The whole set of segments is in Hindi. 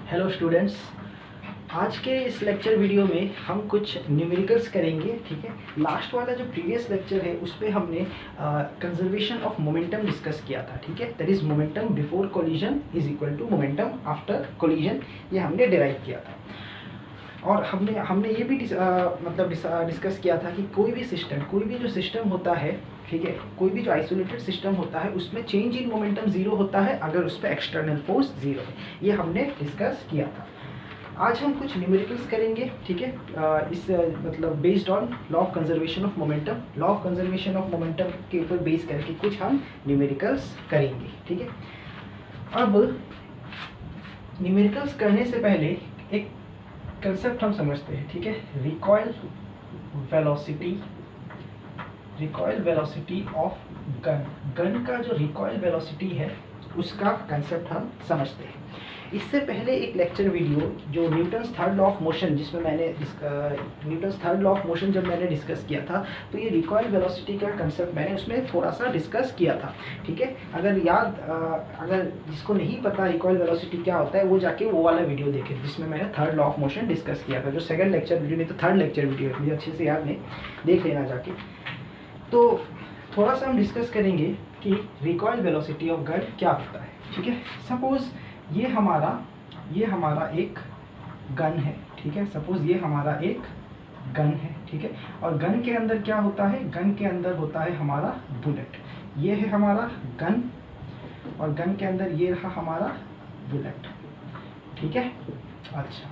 हेलो स्टूडेंट्स, आज के इस लेक्चर वीडियो में हम कुछ न्यूमेरिकल्स करेंगे। ठीक है, लास्ट वाला जो प्रीवियस लेक्चर है उस पर हमने कंजर्वेशन ऑफ मोमेंटम डिस्कस किया था। ठीक है, that is momentum before collision is equal to momentum after collision, ये हमने डिराइव किया था। और हमने ये भी डिस्कस किया था कि कोई भी जो सिस्टम होता है, ठीक है, कोई भी जो आइसोलेटेड सिस्टम होता है उसमें चेंज इन मोमेंटम ज़ीरो होता है अगर उस पर एक्सटर्नल फोर्स ज़ीरो है। ये हमने डिस्कस किया था। आज हम कुछ न्यूमेरिकल्स करेंगे। ठीक है, based on law of conservation of momentum. Law of conservation of momentum के ऊपर बेस करके कुछ हम न्यूमेरिकल्स करेंगे। ठीक है, अब न्यूमेरिकल्स करने से पहले एक कंसेप्ट हम समझते हैं। ठीक है, रिकॉइल वेलोसिटी ऑफ गन का जो रिकॉइल वेलोसिटी है उसका कंसेप्ट हम समझते हैं। इससे पहले एक लेक्चर वीडियो जो Newton's third law of motion, जिसमें मैंने Newton's third law of motion जब मैंने डिस्कस किया था तो ये रिकॉइल वेलोसिटी का कंसेप्ट मैंने उसमें थोड़ा सा डिस्कस किया था। ठीक है, अगर जिसको नहीं पता रिकॉइल वेलोसिटी क्या होता है वो जाके वो वाला वीडियो देखे जिसमें मैंने third law of motion discuss किया था। जो सेकंड लेक्चर वीडियो नहीं तो थर्ड लेक्चर वीडियो है, मुझे अच्छे से याद नहीं, देख लेना जाके। तो थोड़ा सा हम डिस्कस करेंगे कि रिकॉइल वेलोसिटी ऑफ गन क्या होता है। ठीक है, सपोज ये हमारा एक गन है। ठीक है, सपोज ये हमारा एक गन है। ठीक है, और गन के अंदर क्या होता है? गन के अंदर होता है हमारा बुलेट। ये है हमारा गन और गन के अंदर ये रहा हमारा बुलेट। ठीक है, अच्छा,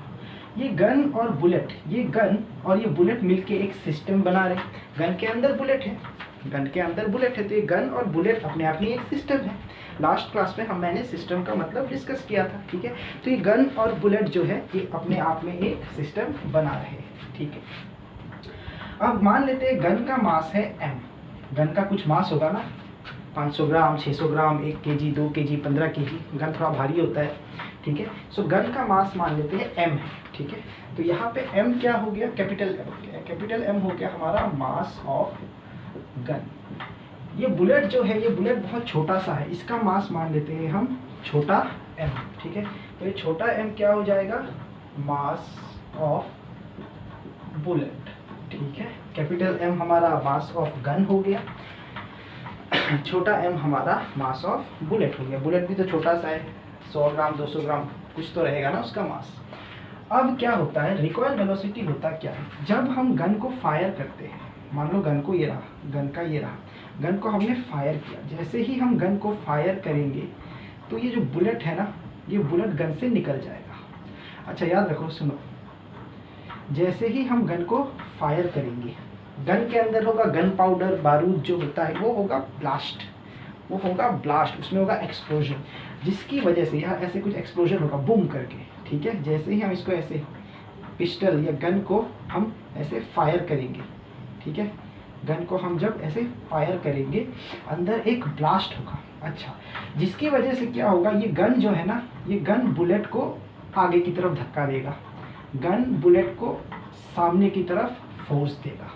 ये गन और बुलेट मिलके एक सिस्टम बना रहे। गन के अंदर बुलेट है तो ये गन और बुलेट अपने आप में एक सिस्टम है। लास्ट क्लास में मैंने सिस्टम का मतलब डिस्कस किया था। ठीक है, तो ये गन और बुलेट जो है ये अपने आप में एक सिस्टम बना रहे हैं। ठीक है, अब मान लेते हैं गन का मास है m। गन का कुछ मास होगा ना, 500 ग्राम, 600 ग्राम, 1 केजी, 2 केजी, 15 केजी। गन थोड़ा भारी होता है। ठीक है, सो गन का मास मान लेते हैं m है। ठीक है, तो यहाँ पे m क्या हो गया? कैपिटल M हो गया हमारा मास ऑफ गन। ये बुलेट जो है, ये बुलेट बहुत छोटा सा है, इसका मास मान लेते हैं हम छोटा m। ठीक है, तो ये छोटा m क्या हो जाएगा? Mass of bullet. ठीक है, कैपिटल M हमारा मास ऑफ गन हो गया, छोटा m हमारा मास ऑफ बुलेट हो गया। बुलेट भी तो छोटा सा है, 100 ग्राम 200 ग्राम कुछ तो रहेगा ना उसका मास। अब क्या होता है? रिकॉइल वेलोसिटी होता क्या है? जब हम गन को फायर करते हैं, मान लो गन को ये रहा, गन को हमने फायर किया। जैसे ही हम गन को फायर करेंगे तो ये जो बुलेट है ना, ये बुलेट गन से निकल जाएगा। अच्छा, याद रखो, सुनो, जैसे ही हम गन को फायर करेंगे, गन के अंदर होगा गन पाउडर, बारूद जो होता है वो होगा ब्लास्ट, उसमें होगा एक्सप्लोजन, जिसकी वजह से यहाँ ऐसे कुछ एक्सप्लोजन होगा बूम करके। ठीक है, जैसे ही हम इसको ऐसे पिस्टल या गन को हम ऐसे फायर करेंगे, ठीक है, गन को हम जब ऐसे फायर करेंगे अंदर एक ब्लास्ट होगा। अच्छा, जिसकी वजह से क्या होगा? ये गन जो है ना, ये गन बुलेट को आगे की तरफ धक्का देगा, गन बुलेट को सामने की तरफ फोर्स देगा।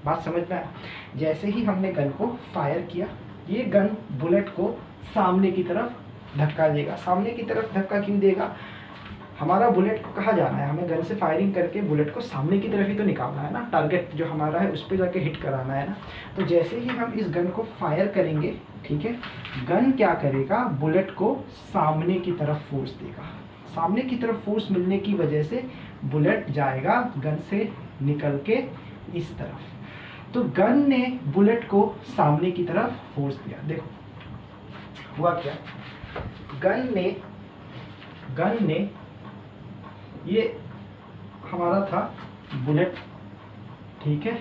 बात समझ में आया? जैसे ही हमने गन को फायर किया, ये गन बुलेट को सामने की तरफ धक्का देगा। सामने की तरफ धक्का क्यों देगा? हमारा बुलेट को कहाँ जाना है? हमें गन से फायरिंग करके बुलेट को सामने की तरफ ही तो निकालना है ना, टारगेट जो हमारा है उस पर जाके हिट कराना है ना। तो जैसे ही हम इस गन को फायर करेंगे, ठीक है, गन क्या करेगा? बुलेट को सामने की तरफ फोर्स देगा। सामने की तरफ फोर्स मिलने की वजह से बुलेट जाएगा गन से निकल के इस तरफ। तो गन ने बुलेट को सामने की तरफ फोर्स दिया। देखो हुआ क्या, गन ने ये हमारा था बुलेट, ठीक है,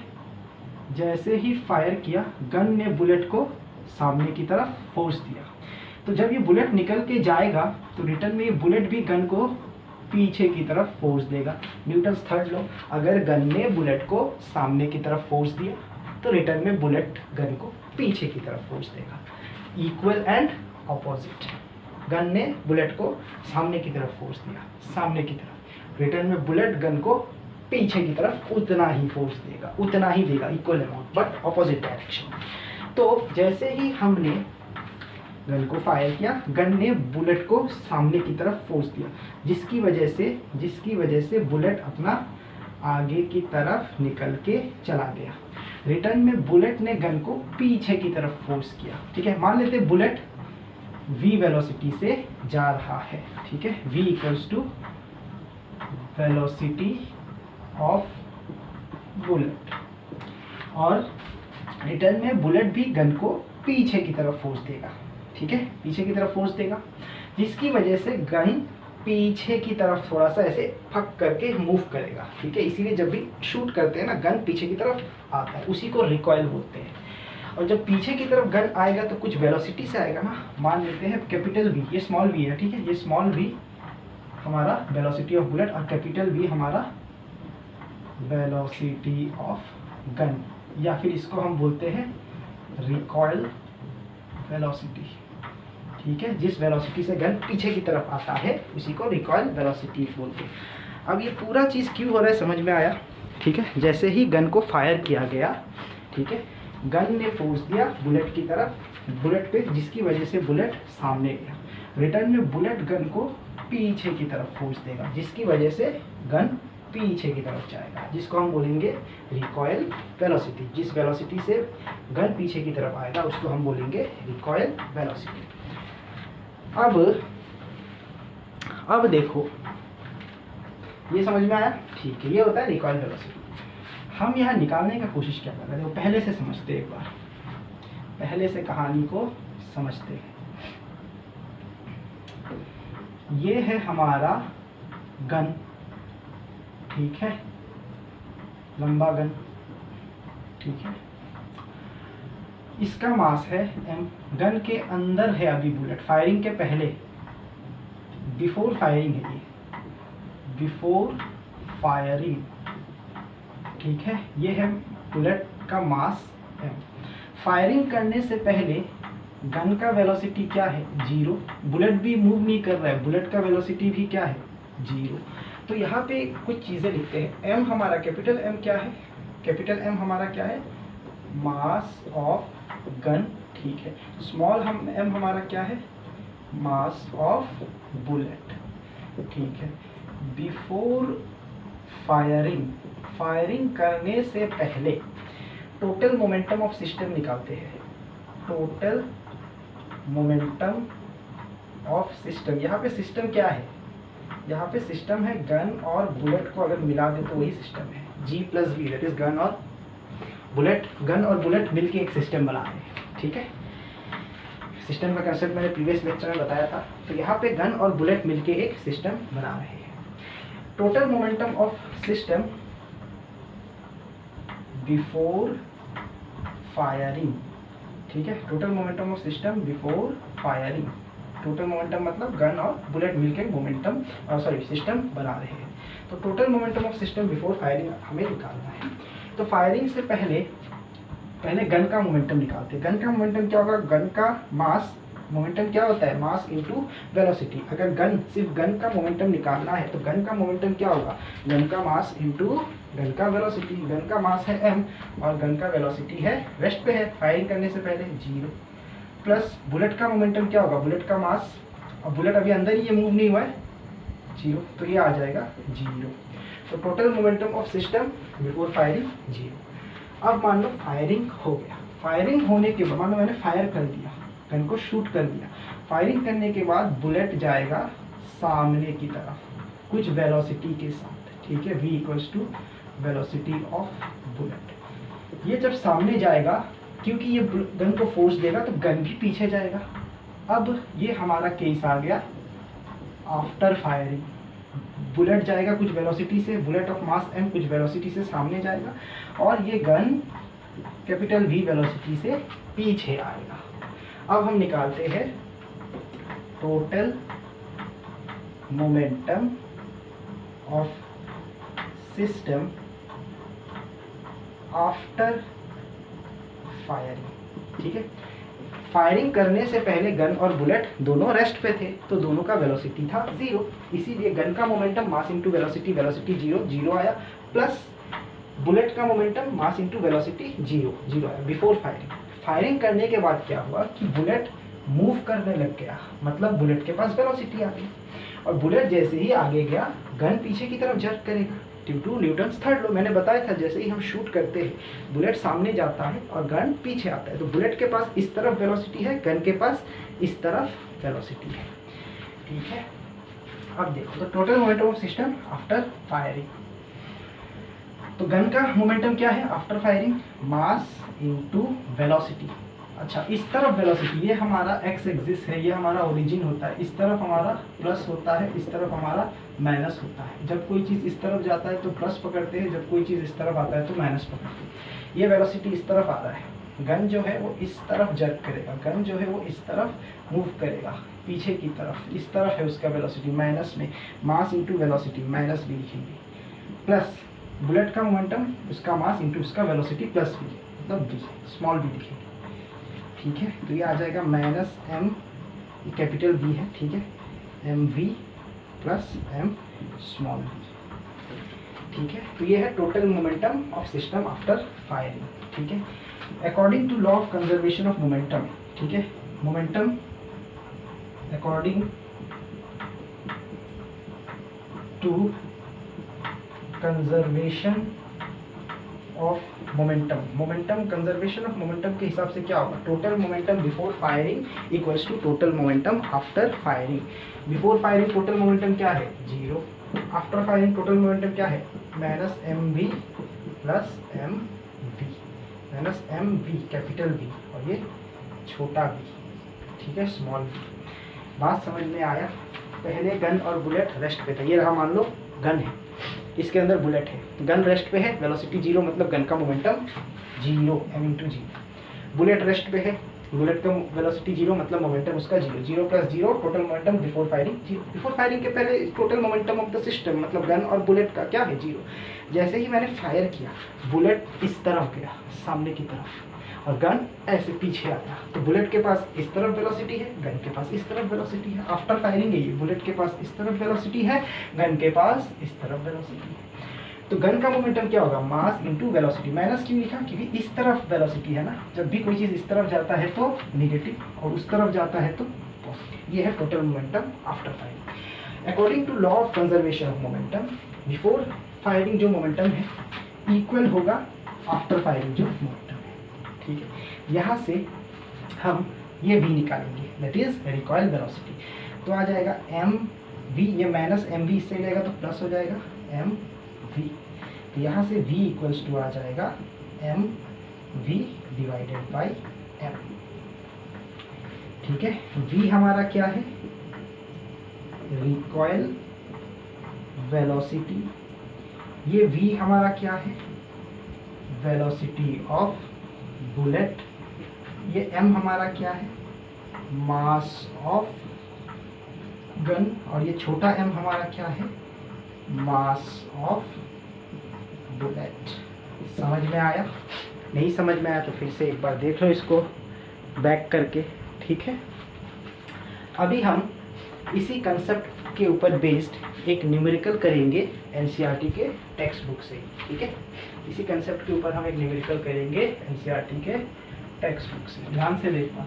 जैसे ही फायर किया गन ने बुलेट को सामने की तरफ फोर्स दिया। तो जब ये बुलेट निकल के जाएगा तो रिटर्न में ये बुलेट भी गन को पीछे की तरफ फोर्स देगा। न्यूटन्स थर्ड लॉ, अगर गन ने बुलेट को सामने की तरफ फोर्स दिया तो रिटर्न में बुलेट गन को पीछे की तरफ फोर्स देगा। इक्वल एंड ऑपोजिट, गन ने बुलेट को सामने की तरफ फोर्स दिया, सामने की तरफ, रिटर्न में बुलेट गन को पीछे की तरफ उतना ही फोर्स देगा, उतना ही देगा, equal amount but opposite direction. तो जैसे ही हमने गन को फायर किया, गन ने बुलेट को सामने की तरफ फोर्स दिया, जिसकी वजह से बुलेट अपना आगे की तरफ निकल के चला गया। रिटर्न में बुलेट ने गन को पीछे की तरफ फोर्स किया। ठीक है, मान लेते बुलेट v वेलोसिटी से जा रहा है। ठीक है, v equals to velocity of bullet, और रिटर्न में बुलेट भी गन को पीछे की तरफ फोर्स देगा। ठीक है, पीछे की तरफ फोर्स देगा, जिसकी वजह से गन पीछे की तरफ थोड़ा सा ऐसे फक करके मूव करेगा। ठीक है, इसीलिए जब भी शूट करते हैं ना, गन पीछे की तरफ आता है, उसी को रिकॉइल बोलते हैं। और जब पीछे की तरफ गन आएगा तो कुछ वेलोसिटी से आएगा ना, मान लेते हैं कैपिटल V, ये स्मॉल v है। ठीक है, ये स्मॉल v हमारा वेलोसिटी ऑफ बुलेट और कैपिटल V हमारा वेलोसिटी ऑफ गन, या फिर इसको हम बोलते हैं रिकॉइल वेलोसिटी। ठीक है, जिस वेलोसिटी से गन पीछे की तरफ आता है उसी को रिकॉइल वेलोसिटी बोलते हैं। अब ये पूरा चीज़ क्यों हो रहा है समझ में आया। ठीक है, जैसे ही गन को फायर किया गया, ठीक है, गन ने फोर्स दिया बुलेट की तरफ, बुलेट पे, जिसकी वजह से बुलेट सामने गया। रिटर्न में बुलेट गन को पीछे की तरफ फोर्स देगा, जिसकी वजह से गन पीछे की तरफ जाएगा, जिसको हम बोलेंगे रिकॉइल वेलोसिटी। जिस वेलोसिटी से गन पीछे की तरफ आएगा उसको हम बोलेंगे रिकॉइल वेलोसिटी। अब देखो, ये समझ में आया। ठीक है, ये होता है रिकॉइल वेलोसिटी। हम यहाँ निकालने का कोशिश क्या कर रहे हैं, वो पहले से समझते हैं। एक बार पहले से कहानी को समझते हैं। ये है हमारा गन, ठीक है, लंबा गन। ठीक है, इसका मास है m, गन के अंदर है अभी बुलेट, फायरिंग के पहले, बिफोर फायरिंग है ये, बिफोर फायरिंग। ठीक है, ये है बुलेट का मास m। फायरिंग करने से पहले गन का वेलोसिटी क्या है, 0। बुलेट भी मूव नहीं कर रहा है, बुलेट का वेलोसिटी भी क्या है, 0। तो यहाँ पे कुछ चीज़ें लिखते हैं। m हमारा, कैपिटल M क्या है, कैपिटल M हमारा क्या है, मास ऑफ गन। ठीक है, स्मॉल m हमारा क्या है, मास ऑफ बुलेट। ठीक है, बिफोर फायरिंग, फायरिंग करने से पहले टोटल मोमेंटम ऑफ सिस्टम निकालते हैं। टोटल मोमेंटम ऑफ सिस्टम, यहाँ पे सिस्टम क्या है, यहाँ पे सिस्टम है गन और बुलेट को अगर मिला दे तो वही सिस्टम है, G + V, that is gun और बुलेट। गन और बुलेट मिलके एक सिस्टम बना रहे हैं। ठीक है, सिस्टम का कंसेप्ट मैंने प्रीवियस लेक्चर में बताया था। तो यहाँ पे गन और बुलेट मिलके एक सिस्टम बना रहे हैं। Total momentum of system before firing. ठीक है, total momentum of system before firing. Total momentum मतलब गन और बुलेट मिलकर मोमेंटम सिस्टम बना रहे हैं। तो total momentum of system before firing हमें निकालना है। तो फायरिंग से पहले गन का मोमेंटम निकालते हैं। गन का मोमेंटम क्या होगा, गन का मास, मोमेंटम क्या होता है, मास इनटू वेलोसिटी। अगर सिर्फ गन का मोमेंटम निकालना है तो गन का मोमेंटम क्या होगा, गन का मास इनटू गन का वेलोसिटी। गन का मास है m और गन का वेलोसिटी है, रेस्ट पे है, फायरिंग करने से पहले 0, प्लस बुलेट का मोमेंटम क्या होगा, बुलेट का मास, और बुलेट अभी अंदर ही ये मूव नहीं हुआ है, 0, तो ये आ जाएगा 0। तो total momentum of system before firing 0। अब मान लो फायरिंग हो गया। फायरिंग होने के बाद मान लो मैंने फायर कर दिया, गन को शूट कर दिया। फायरिंग करने के बाद बुलेट जाएगा सामने की तरफ कुछ वेलोसिटी के साथ। ठीक है, v = वेलोसिटी ऑफ बुलेट। ये जब सामने जाएगा, क्योंकि ये गन को फोर्स देगा तो गन भी पीछे जाएगा। अब ये हमारा केस आ गया आफ्टर फायरिंग। बुलेट जाएगा कुछ वेलोसिटी से, बुलेट ऑफ मास m कुछ वेलोसिटी से सामने जाएगा और ये गन कैपिटल V वेलोसिटी से पीछे आएगा। अब हम निकालते हैं total momentum of system after firing. ठीक है, फायरिंग करने से पहले गन और बुलेट दोनों रेस्ट पे थे, तो दोनों का वेलोसिटी था 0, इसीलिए गन का momentum mass into velocity, velocity 0 आया, प्लस बुलेट का मोमेंटम मास इंटू वेलोसिटी 0 आया बिफोर फायरिंग। फायरिंग करने के बाद क्या हुआ कि बुलेट मूव करने लग गया, मतलब बुलेट के पास वेलोसिटी आ गई, और बुलेट जैसे ही आगे गया गन पीछे की तरफ जर्क करेगा due to Newton's third law. मैंने बताया था जैसे ही हम शूट करते हैं बुलेट सामने जाता है और गन पीछे आता है, तो बुलेट के पास इस तरफ वेलोसिटी है, गन के पास इस तरफ वेलोसिटी है। ठीक है, अब देखो तो total momentum of system after firing. तो गन का मोमेंटम क्या है after firing? Mass into velocity. अच्छा, इस तरफ वेलोसिटी, ये हमारा एक्स एक्सिस है, ये हमारा ओरिजिन होता है, इस तरफ हमारा प्लस होता है, इस तरफ हमारा माइनस होता है। जब कोई चीज़ इस तरफ जाता है तो प्लस पकड़ते हैं, जब कोई चीज़ इस तरफ आता है तो माइनस पकड़ते हैं। ये वेलोसिटी इस तरफ आ रहा है, गन जो है वो इस तरफ जर्क करेगा, गन जो है वो इस तरफ मूव करेगा पीछे की तरफ, इस तरफ है उसका वेलोसिटी माइनस में, मास इंटू वेलोसिटी माइनस भी लिखेंगे, प्लस बुलेट का मोमेंटम उसका मास इंटू उसका वेलोसिटी प्लस भी, मतलब वी, स्मॉल वी लिखेंगे। ठीक है, तो ये आ जाएगा माइनस एम, कैपिटल वी है, ठीक है, m v plus m small v. ठीक है, तो ये है total momentum of system after firing. ठीक है, according to law of conservation of momentum, ठीक है, momentum according to conservation of momentum, momentum conservation of momentum के हिसाब से क्या होगा? Total momentum before firing equals to total momentum after firing. Before firing total momentum क्या है? 0। आफ्टर फायरिंग टोटल मोमेंटम क्या है? Minus m v plus m v, minus m v capital v और ये छोटा वी, ठीक है, स्मॉल वी। बात समझ में आया? पहले गन और बुलेट रेस्ट पे था, ये रहा मान लो गन है, इसके अंदर बुलेट है, गन रेस्ट पे है, वेलोसिटी 0 मतलब गन का momentum 0, m into 0। Bullet rest पे है, बुलेट का वेलोसिटी 0 मतलब मोमेंटम उसका 0, 0 plus 0 total momentum before firing 0। Before firing के पहले total momentum of the system मतलब गन और बुलेट का क्या है? 0। जैसे ही मैंने फायर किया बुलेट इस तरफ गया सामने की तरफ और गन ऐसे पीछे आया, तो बुलेट के पास इस तरफ वेलोसिटी है, गन के पास इस तरफ वेलोसिटी है। आफ्टर फायरिंग है ये, बुलेट के पास इस तरफ वेलोसिटी है, गन के पास इस तरफ वेलोसिटी है। तो गन का मोमेंटम क्या होगा? Mass into velocity. माइनस क्यों लिखा? क्योंकि इस तरफ वेलोसिटी है ना, जब भी कोई चीज़ इस तरफ जाता है तो नेगेटिव और उस तरफ जाता है तो पॉजिटिव। ये है total momentum after firing. According to law of conservation of momentum, before firing जो मोमेंटम है इक्वल होगा आफ्टर फायरिंग जो मोमेंटम है। ठीक है, यहाँ से हम ये v निकालेंगे, दैट इज रिकॉइल वेलोसिटी। तो आ जाएगा एम वी, ये माइनस एम वी इससे जाएगा तो प्लस हो जाएगा एम वी। तो यहाँ से v इक्वल्स टू आ जाएगा m v divided by m. ठीक है, v हमारा क्या है? Recoil velocity. ये v हमारा क्या है? Velocity of bullet. ये m हमारा क्या है? Mass of gun. और ये छोटा m हमारा क्या है? Mass of bullet. समझ में आया? नहीं समझ में आया तो फिर से एक बार देख लो इसको बैक करके। ठीक है, अभी हम इसी कंसेप्ट के ऊपर बेस्ड एक न्यूमेरिकल करेंगे एनसीईआरटी के टेक्स्ट बुक से। ठीक है, इसी कंसेप्ट के ऊपर हम एक न्यूमेरिकल करेंगे एनसीईआरटी के टेक्स्ट बुक से। ध्यान से देखना।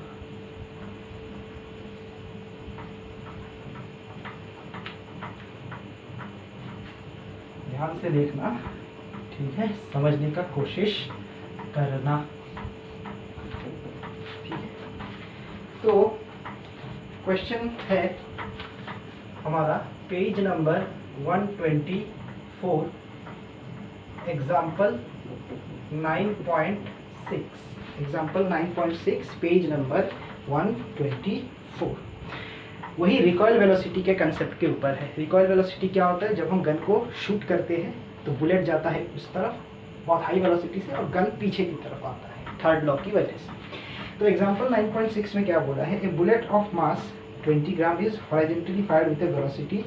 ध्यान से देखना, ठीक है, समझने का कोशिश करना। ठीक है, तो क्वेश्चन है हमारा page number 124, example 9.6, example 9.6 page number 124। वही रिकॉइल वेलोसिटी के कंसेप्ट के ऊपर है। रिकॉइल वेलोसिटी क्या होता है? जब हम गन को शूट करते हैं तो बुलेट जाता है उस तरफ बहुत हाई वेलोसिटी से और गन पीछे की तरफ आता है थर्ड लॉ की वजह से। तो एग्जाम्पल 9.6 में क्या बोला है? A bullet of mass 20 gram is horizontally fired with a velocity.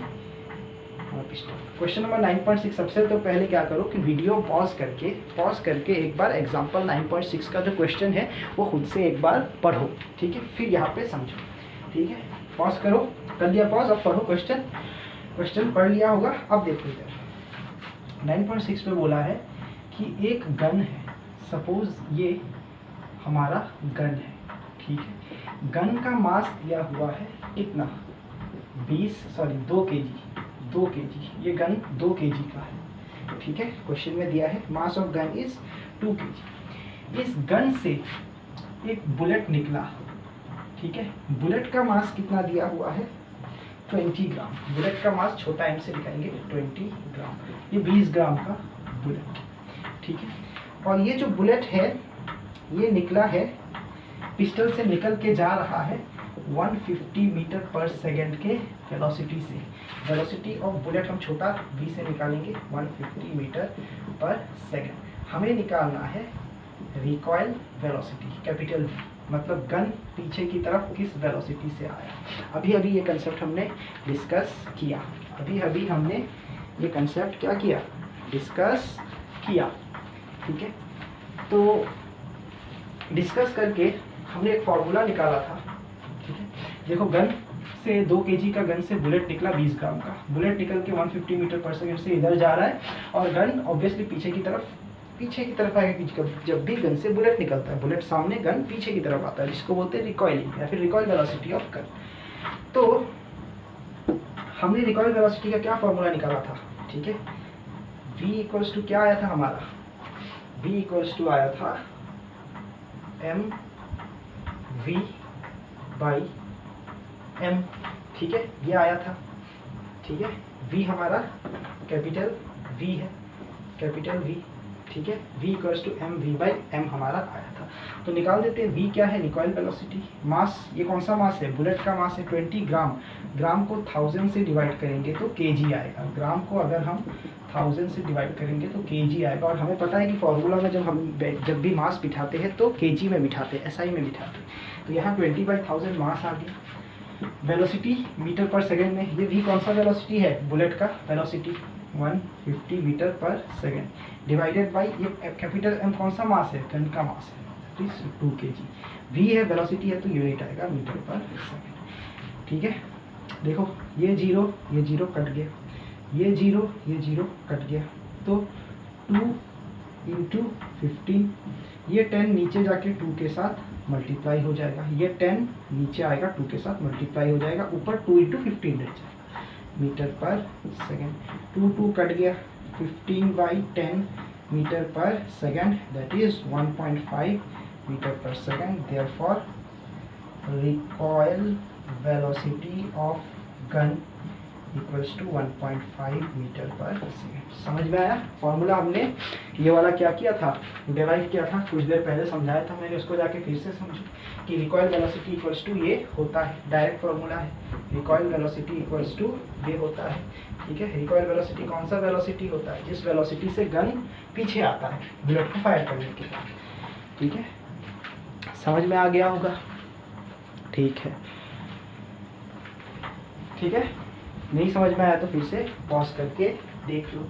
Question number 9.6, सबसे तो पहले क्या करो कि वीडियो पॉज करके एक बार एग्जाम्पल 9.6 का जो क्वेश्चन है वो खुद से एक बार पढ़ो। ठीक है, फिर यहाँ पे समझो। ठीक है, पॉज करो, कर लिया पॉज, अब पढ़ो क्वेश्चन पढ़ लिया होगा। अब देखो इधर 9.6 पे बोला है कि एक गन है, सपोज ये हमारा गन है। ठीक है। गन का मास दिया हुआ है कितना, 2 kg, ये गन 2 kg का है, ठीक है। क्वेश्चन में दिया है mass of gun is 2 kg। इस गन से एक बुलेट निकला, ठीक है। बुलेट का मास कितना दिया हुआ है, 20 ग्राम। बुलेट का मास छोटा m से लिखाएंगे 20 ग्राम, ये 20 ग्राम का बुलेट, ठीक है। और ये जो बुलेट है ये निकला है, पिस्टल से निकल के जा रहा है 150 मीटर पर सेकेंड के वेलोसिटी से। वेलोसिटी ऑफ बुलेट हम छोटा v से निकालेंगे 150 मीटर पर सेकेंड। हमें निकालना है रिकॉइल वेलोसिटी, कैपिटल V, मतलब गन पीछे की तरफ किस वेलोसिटी से आया। अभी अभी ये कंसेप्ट हमने डिस्कस किया, हमने ये कंसेप्ट क्या किया, डिस्कस किया, ठीक है। तो डिस्कस करके हमने एक फॉर्मूला निकाला था, ठीक है। देखो गन से 2 kg का गन से बुलेट निकला 20 ग्राम का, बुलेट निकल के 150 मीटर पर सेकेंड से इधर जा रहा है और गन ऑब्वियसली पीछे की तरफ आएगा। जब भी गन से बुलेट निकलता है, बुलेट सामने, गन पीछे की तरफ आता है, जिसको बोलते हैं रिकॉइलिंग या फिर रिकॉइल वेलोसिटी ऑफ गन। तो हमने रिकॉइल वेलोसिटी का क्या फॉर्मूला निकाला था, ठीक है। v इक्वल्स टू क्या आया था हमारा, v इक्वल्स टू आया था mv बाई m, ठीक है, ये आया था, ठीक है। v हमारा कैपिटल V है, कैपिटल V, ठीक है। v equals to mv by m हमारा आया था। तो निकाल देते हैं v क्या है, रिकॉइल वेलोसिटी। मास, ये कौन सा मास है, बुलेट का मास है 20 ग्राम। ग्राम को 1000 से डिवाइड करेंगे तो kg आएगा। ग्राम को अगर हम 1000 से डिवाइड करेंगे तो kg आएगा। और हमें पता है कि फॉर्मूला में जब भी मास बिठाते हैं तो kg में बिठाते हैं, SI में बिठाते हैं। तो यहाँ 20/1000 मास आ गया। वेलोसिटी मीटर पर सेकेंड में, ये v कौन सा वेलोसिटी है, बुलेट का velocity 150 metre per second, divided by ये कैपिटल M कौन सा मास है, गन का मास है, 2 kg। v है, वेलोसिटी है, तो यूनिट आएगा मीटर पर सेकेंड, ठीक है। देखो ये जीरो कट गया, ये जीरो कट गया, तो 2 × 15, ये 10 नीचे जाके 2 के साथ मल्टीप्लाई हो जाएगा, ये 10 नीचे आएगा 2 के साथ मल्टीप्लाई हो जाएगा, ऊपर 2 × 15 रह जाएगा मीटर पर सेकेंड। 2 कट गया, 15/10 metre per second, that is 1.5 metre per second. Therefore recoil velocity of gun equals to 1.5 metre per second. समझ में आया। फॉर्मूला हमने ये वाला क्या किया था, डिराइव किया था, कुछ देर पहले समझाया था मैंने, उसको जाके फिर से समझो कि रिकॉइल वेलोसिटी इक्वल्स टू ये होता है, डायरेक्ट फॉर्मूला है। रिकॉइल वेलोसिटी इक्वल्स टू ये होता है, ठीक है। रिकॉइल वेलोसिटी कौन सा वेलोसिटी होता है, जिस वेलोसिटी से गन पीछे आता है बुलेट को फायर करने के बाद, ठीक है। समझ में आ गया होगा, ठीक है, ठीक है। नहीं समझ में आया तो फिर से पॉज करके देख लो।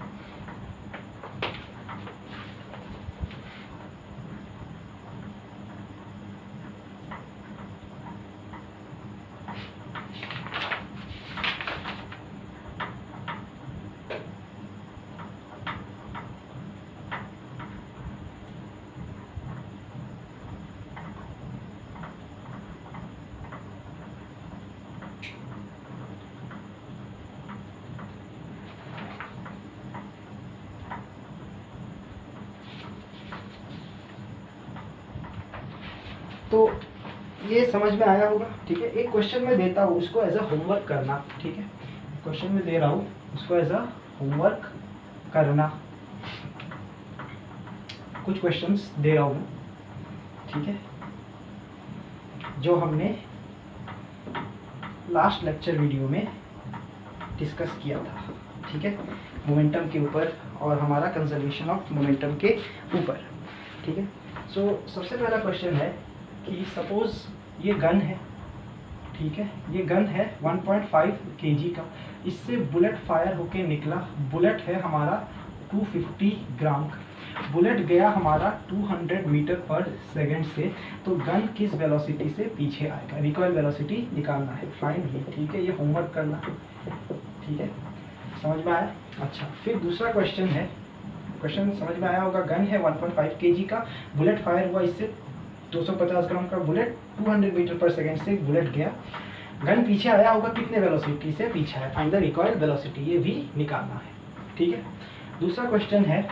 तो ये समझ में आया होगा, ठीक है। एक क्वेश्चन में देता हूँ, उसको एज अ होमवर्क करना, ठीक है। क्वेश्चन में दे रहा हूँ, उसको एज अ होमवर्क करना। कुछ क्वेश्चंस दे रहा हूँ, ठीक है, जो हमने लास्ट लेक्चर वीडियो में डिस्कस किया था, ठीक है, मोमेंटम के ऊपर और हमारा कंजर्वेशन ऑफ मोमेंटम के ऊपर, ठीक है। सो सबसे पहला क्वेश्चन है कि सपोज ये गन है, ठीक है, ये गन है 1.5 kg का, इससे बुलेट फायर होके निकला। बुलेट है हमारा 250 ग्राम का, बुलेट गया हमारा 200 मीटर पर सेकेंड से, तो गन किस वेलोसिटी से पीछे आएगा, रिकॉइल वेलोसिटी निकालना है, फाइंड ही, ठीक है। ये होमवर्क करना, ठीक है, समझ में आया। अच्छा, फिर दूसरा क्वेश्चन है, क्वेश्चन समझ में आया होगा। गन है 1.5 kg का, बुलेट फायर हुआ इससे 250 ग्राम का बुलेट 200 मीटर पर सेकेंड से बुलेट गया, गन पीछे आया होगा कितने वेलोसिटी से पीछे आया, फाइंड द रिकॉइल वेलोसिटी, ये भी निकालना है। ठीक है, दूसरा क्वेश्चन है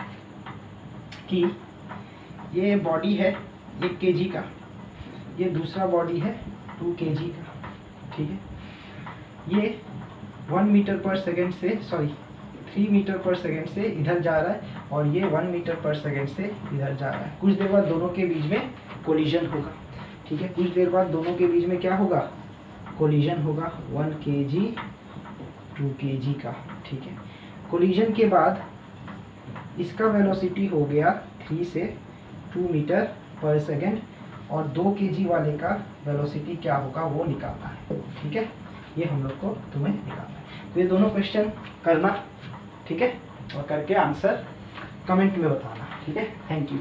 कि ये बॉडी है 1 kg का, ये दूसरा बॉडी है 2 kg का। ठीक है, ये 1 मीटर पर सेकेंड से 3 मीटर पर सेकेंड से इधर जा रहा है और ये 1 मीटर पर सेकेंड से इधर जा रहा है। कुछ देर बाद दोनों के बीच में कोलिजन होगा। ठीक है, कुछ देर बाद दोनों के बीच में क्या होगा, कोलिजन होगा 1 kg 2 kg का। ठीक है, कोलिजन के बाद इसका वेलोसिटी हो गया 3 से 2 मीटर पर सेकेंड और 2 kg वाले का वेलोसिटी क्या होगा वो निकालना है। ठीक है, ये हम लोग को तुम्हें निकालना है। तो ये दोनों क्वेश्चन करना, ठीक है, और करके आंसर कमेंट में बताना। ठीक है, थैंक यू।